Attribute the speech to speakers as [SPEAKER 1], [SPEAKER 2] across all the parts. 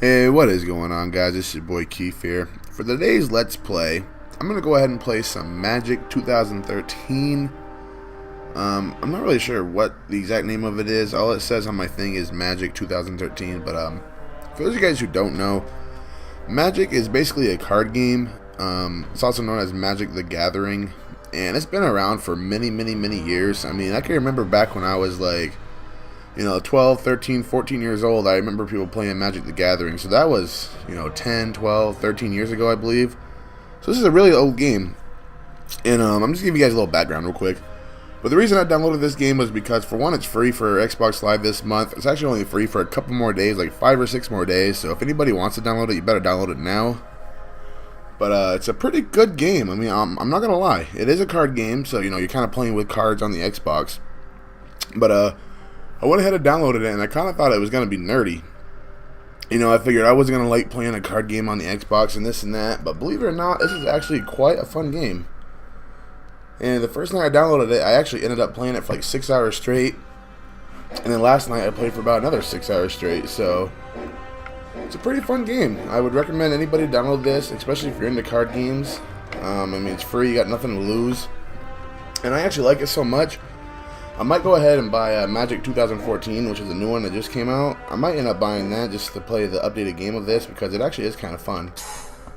[SPEAKER 1] Hey, what is going on, guys? This is your boy Keith here. For today's Let's Play, I'm going to go ahead and play some Magic 2013. I'm not really sure what the exact name of it is. All it says on my thing is Magic 2013, but for those of you guys who don't know, Magic is basically a card game. It's also known as Magic the Gathering, and it's been around for many years. I mean, I can remember back when I was like, 12, 13, 14 years old, I remember people playing Magic the Gathering. So that was, 10, 12, 13 years ago, I believe. So this is a really old game. And I'm just going to give you guys a little background real quick. But the reason I downloaded this game was because, for one, it's free for Xbox Live this month. It's actually only free for a couple more days, like 5 or 6 more days. So if anybody wants to download it, you better download it now. But it's a pretty good game. I mean, I'm not going to lie. It is a card game, so, you're kind of playing with cards on the Xbox. But, I went ahead and downloaded it, and I kind of thought it was going to be nerdy. I figured I wasn't going to like playing a card game on the Xbox and this and that, but believe it or not, this is actually quite a fun game. And the first night I downloaded it, I actually ended up playing it for like 6 hours straight. And then last night I played for about another 6 hours straight, so it's a pretty fun game. I would recommend anybody download this, especially if you're into card games. I mean, it's free, you got nothing to lose. And I actually like it so much, I might go ahead and buy Magic 2014, which is a new one that just came out. I might end up buying that just to play the updated game of this, because it actually is kind of fun.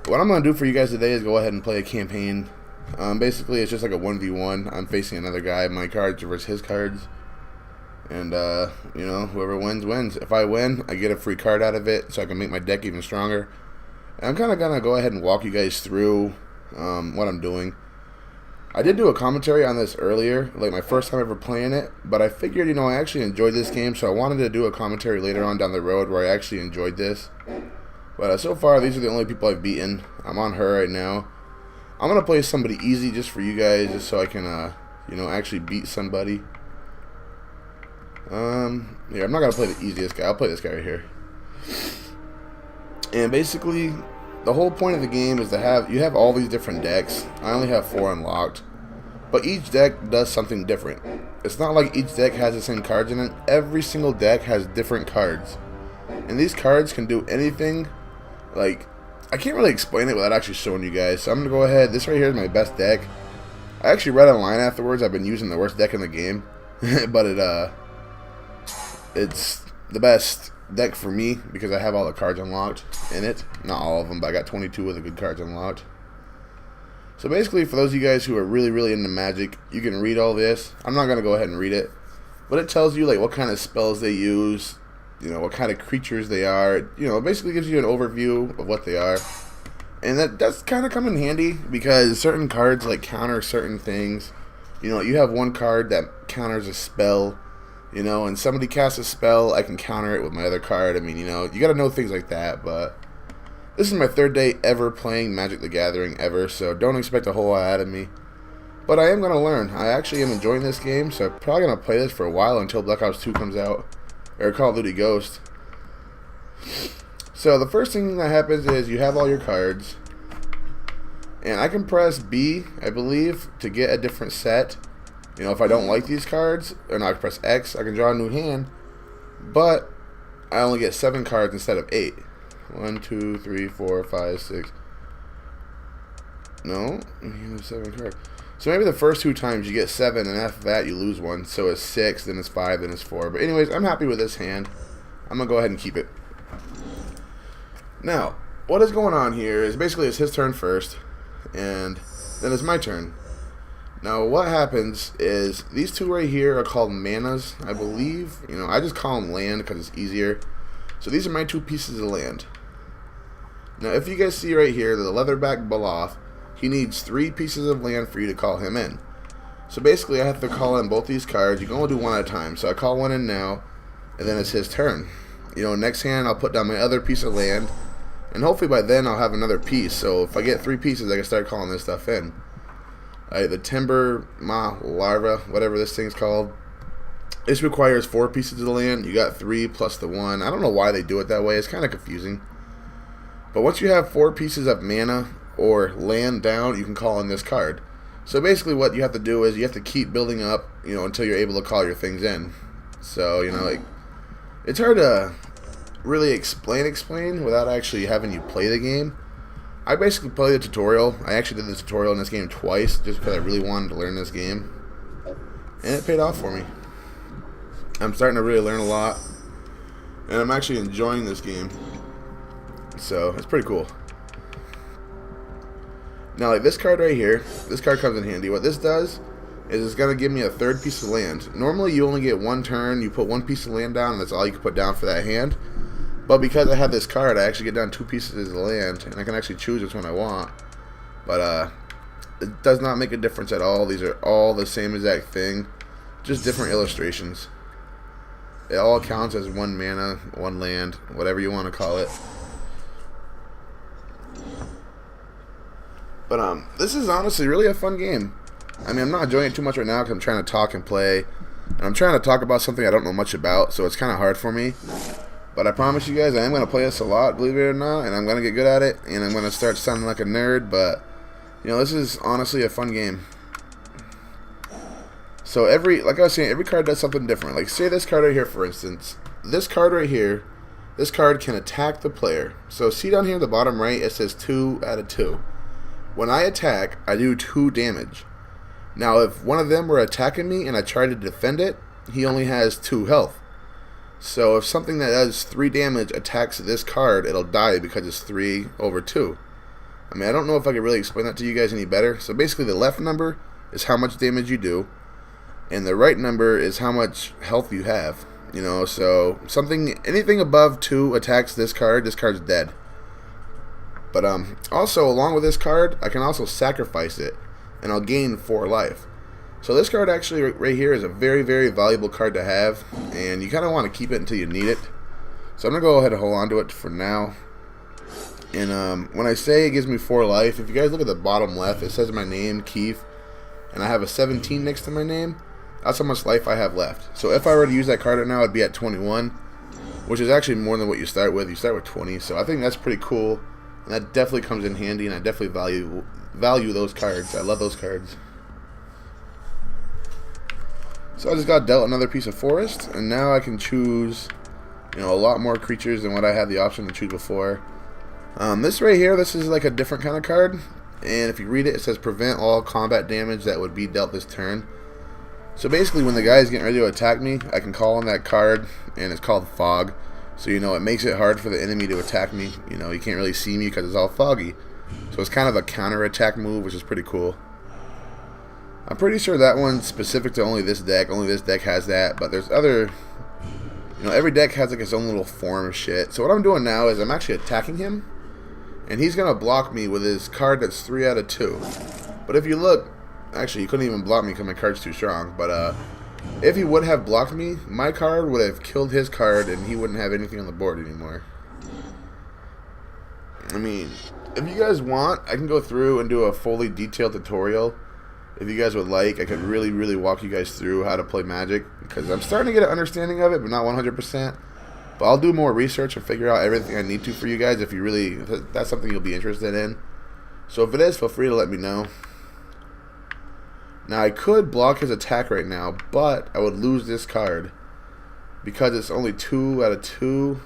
[SPEAKER 1] What I'm going to do for you guys today is go ahead and play a campaign. Basically, it's just like a 1v1. I'm facing another guy. My cards versus his cards. And, whoever wins, wins. If I win, I get a free card out of it, so I can make my deck even stronger. And I'm kind of going to go ahead and walk you guys through what I'm doing. I did do a commentary on this earlier, like my first time ever playing it, but I figured, I actually enjoyed this game, so I wanted to do a commentary later on down the road where I actually enjoyed this. But so far, these are the only people I've beaten. I'm on her right now. I'm going to play somebody easy just for you guys, just so I can, actually beat somebody. Yeah, I'm not going to play the easiest guy. I'll play this guy right here. And basically, the whole point of the game is to you have all these different decks. I only have 4 unlocked. But each deck does something different. It's not like each deck has the same cards in it. Every single deck has different cards. And these cards can do anything. Like, I can't really explain it without actually showing you guys. So I'm going to go ahead. This right here is my best deck. I actually read online afterwards. I've been using the worst deck in the game. But it's the best deck for me because I have all the cards unlocked in it. Not all of them, but I got 22 of the good cards unlocked. So basically, for those of you guys who are really into Magic, you can read all this. I'm not going to go ahead and read it, but it tells you like what kind of spells they use, what kind of creatures they are. It basically gives you an overview of what they are. And that does kind of come in handy because certain cards like counter certain things. You have one card that counters a spell. And somebody casts a spell, I can counter it with my other card. I mean, you got to know things like that, but this is my 3rd day ever playing Magic the Gathering ever, so don't expect a whole lot out of me. But I am going to learn. I actually am enjoying this game, so I'm probably going to play this for a while until Black Ops 2 comes out, or Call of Duty Ghost. So the first thing that happens is you have all your cards, and I can press B, I believe, to get a different set. If I don't like these cards, and I press X, I can draw a new hand, but I only get 7 cards instead of 8. 1, 2, 3, 4, 5, 6. No, you have 7 cards. So maybe the first 2 times you get 7, and after that you lose 1. So it's 6, then it's 5, then it's 4. But anyways, I'm happy with this hand. I'm going to go ahead and keep it. Now, what is going on here is basically it's his turn first, and then it's my turn. Now, what happens is these 2 right here are called manas, I believe. I just call them land because it's easier. So these are my 2 pieces of land. Now, if you guys see right here, the leatherback Baloth, he needs 3 pieces of land for you to call him in. So basically, I have to call in both these cards. You can only do one at a time. So I call one in now, and then it's his turn. Next hand, I'll put down my other piece of land, and hopefully by then I'll have another piece. So if I get 3 pieces, I can start calling this stuff in. The Timber Ma Larva, whatever this thing's called. This requires 4 pieces of land. You got 3 plus the 1. I don't know why they do it that way. It's kind of confusing. But once you have 4 pieces of mana or land down, you can call in this card. So basically what you have to do is you have to keep building up, until you're able to call your things in. So, it's hard to really explain without actually having you play the game. I basically played the tutorial. I actually did the tutorial in this game twice just because I really wanted to learn this game. And it paid off for me. I'm starting to really learn a lot. And I'm actually enjoying this game. So, it's pretty cool. Now, like this card right here, this card comes in handy. What this does is it's going to give me a third piece of land. Normally, you only get one turn. You put one piece of land down, and that's all you can put down for that hand. But because I have this card, I actually get down 2 pieces of land, and I can actually choose which one I want. But it does not make a difference at all. These are all the same exact thing, just different illustrations. It all counts as 1 mana, 1 land, whatever you want to call it. But this is honestly really a fun game. I mean, I'm not enjoying it too much right now because I'm trying to talk and play. And I'm trying to talk about something I don't know much about, so it's kind of hard for me. But I promise you guys, I am going to play this a lot, believe it or not, and I'm going to get good at it, and I'm going to start sounding like a nerd, but, you know, this is honestly a fun game. So like I was saying, every card does something different. Like, say this card right here, for instance. This card right here, this card can attack the player. So, see down here at the bottom right, it says 2 out of 2. When I attack, I do 2 damage. Now, if one of them were attacking me and I tried to defend it, he only has 2 health. So if something that does 3 damage attacks this card, it'll die because it's 3 over 2. I mean, I don't know if I could really explain that to you guys any better. So basically the left number is how much damage you do, and the right number is how much health you have. You know, so anything above 2 attacks this card's dead. But also along with this card, I can also sacrifice it, and I'll gain 4 life. So this card actually right here is a very, very valuable card to have, and you kind of want to keep it until you need it. So I'm going to go ahead and hold on to it for now. And when I say it gives me 4 life, if you guys look at the bottom left, it says my name, Keith, and I have a 17 next to my name. That's how much life I have left. So if I were to use that card right now, I'd be at 21, which is actually more than what you start with. You start with 20, so I think that's pretty cool, and that definitely comes in handy, and I definitely value those cards. I love those cards. So I just got dealt another piece of forest, and now I can choose, you know, a lot more creatures than what I had the option to choose before. This right here, this is like a different kind of card, and if you read it, it says prevent all combat damage that would be dealt this turn. So basically, when the guy is getting ready to attack me, I can call on that card, and it's called Fog. So, you know, it makes it hard for the enemy to attack me. You know, you can't really see me because it's all foggy. So it's kind of a counter-attack move, which is pretty cool. I'm pretty sure that one's specific to only this deck. Only this deck has that, but there's other... You know, every deck has like its own little form of shit. So what I'm doing now is I'm actually attacking him, and he's going to block me with his card that's 3 out of 2. But if you look... Actually, he couldn't even block me because my card's too strong. But if he would have blocked me, my card would have killed his card, and he wouldn't have anything on the board anymore. I mean, if you guys want, I can go through and do a fully detailed tutorial. If you guys would like, I could really, really walk you guys through how to play Magic, because I'm starting to get an understanding of it, but not 100%. But I'll do more research and figure out everything I need to for you guys if that's something you'll be interested in. So if it is, feel free to let me know. Now, I could block his attack right now, but I would lose this card because it's only 2 out of 2,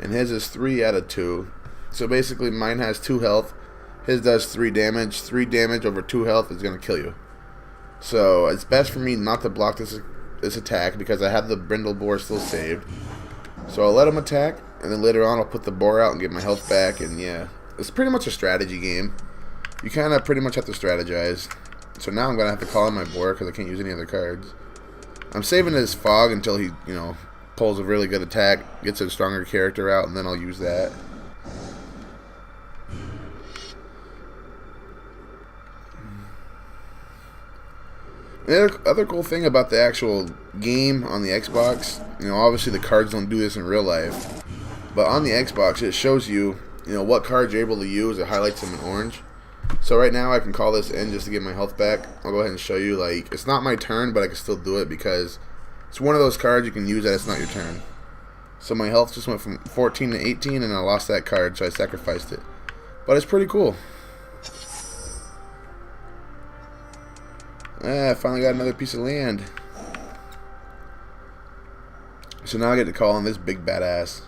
[SPEAKER 1] and his is 3 out of 2. So basically, mine has 2 health. His does 3 damage. 3 damage over 2 health is going to kill you. So it's best for me not to block this attack because I have the Brindle Boar still saved. So I'll let him attack, and then later on I'll put the boar out and get my health back. And yeah, it's pretty much a strategy game. You kind of pretty much have to strategize. So now I'm going to have to call in my boar because I can't use any other cards. I'm saving his fog until he, you know, pulls a really good attack, gets a stronger character out, and then I'll use that. The other cool thing about the actual game on the Xbox, you know, obviously the cards don't do this in real life, but on the Xbox it shows you, you know, what cards you're able to use. It highlights them in orange. So right now I can call this in just to get my health back. I'll go ahead and show you, like, it's not my turn, but I can still do it because it's one of those cards you can use that it's not your turn. So my health just went from 14 to 18, and I lost that card, so I sacrificed it. But it's pretty cool. I finally got another piece of land. So now I get to call on this big badass.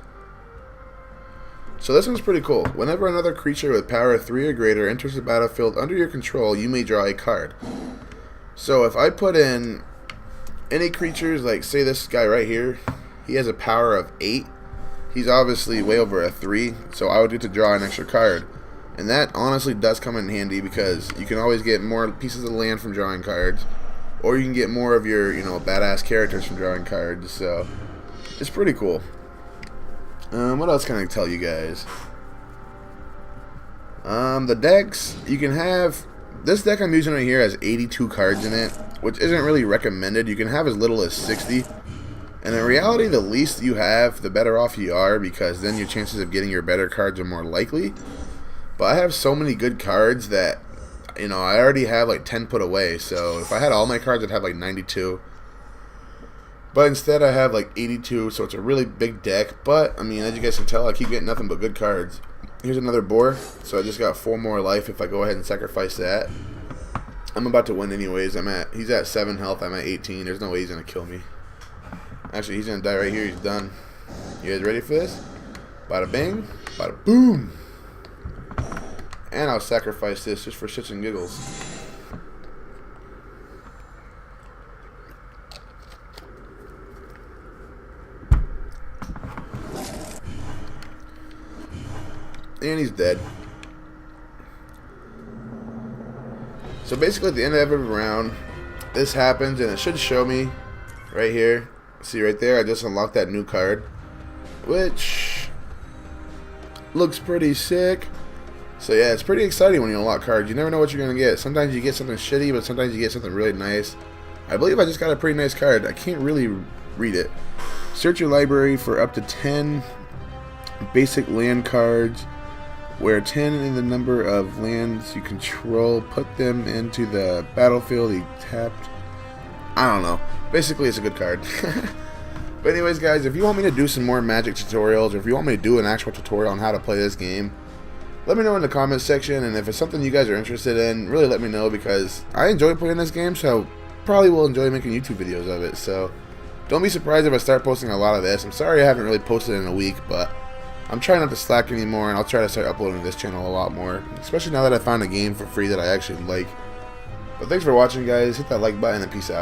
[SPEAKER 1] So this one's pretty cool. Whenever another creature with power 3 or greater enters the battlefield under your control, you may draw a card. So if I put in any creatures, like say this guy right here, he has a power of 8. He's obviously way over a 3, so I would get to draw an extra card. And that honestly does come in handy because you can always get more pieces of land from drawing cards, or you can get more of your, badass characters from drawing cards. So it's pretty cool. What else can I tell you guys? The decks, you can have, this deck I'm using right here has 82 cards in it, which isn't really recommended. You can have as little as 60. And in reality, the least you have, the better off you are, because then your chances of getting your better cards are more likely. But I have so many good cards that, I already have like 10 put away. So if I had all my cards, I'd have like 92. But instead, I have like 82, so it's a really big deck. But, as you guys can tell, I keep getting nothing but good cards. Here's another boar, so I just got 4 more life if I go ahead and sacrifice that. I'm about to win anyways. He's at 7 health, I'm at 18. There's no way he's going to kill me. Actually, he's going to die right here. He's done. You guys ready for this? Bada bing, bada boom. And I'll sacrifice this just for shits and giggles. And he's dead. So basically at the end of every round, this happens, and it should show me right here. See right there, I just unlocked that new card, which looks pretty sick. So yeah, it's pretty exciting when you unlock cards. You never know what you're going to get. Sometimes you get something shitty, but sometimes you get something really nice. I believe I just got a pretty nice card. I can't really read it. Search your library for up to 10 basic land cards, where 10 in the number of lands you control. Put them into the battlefield. He tapped. I don't know. Basically, it's a good card. But anyways, guys, if you want me to do some more Magic tutorials, or if you want me to do an actual tutorial on how to play this game, let me know in the comments section. And if it's something you guys are interested in, really let me know, because I enjoy playing this game, so probably will enjoy making YouTube videos of it. So don't be surprised if I start posting a lot of this. I'm sorry I haven't really posted in a week, but I'm trying not to slack anymore, and I'll try to start uploading to this channel a lot more, especially now that I found a game for free that I actually like. But thanks for watching, guys. Hit that like button and peace out.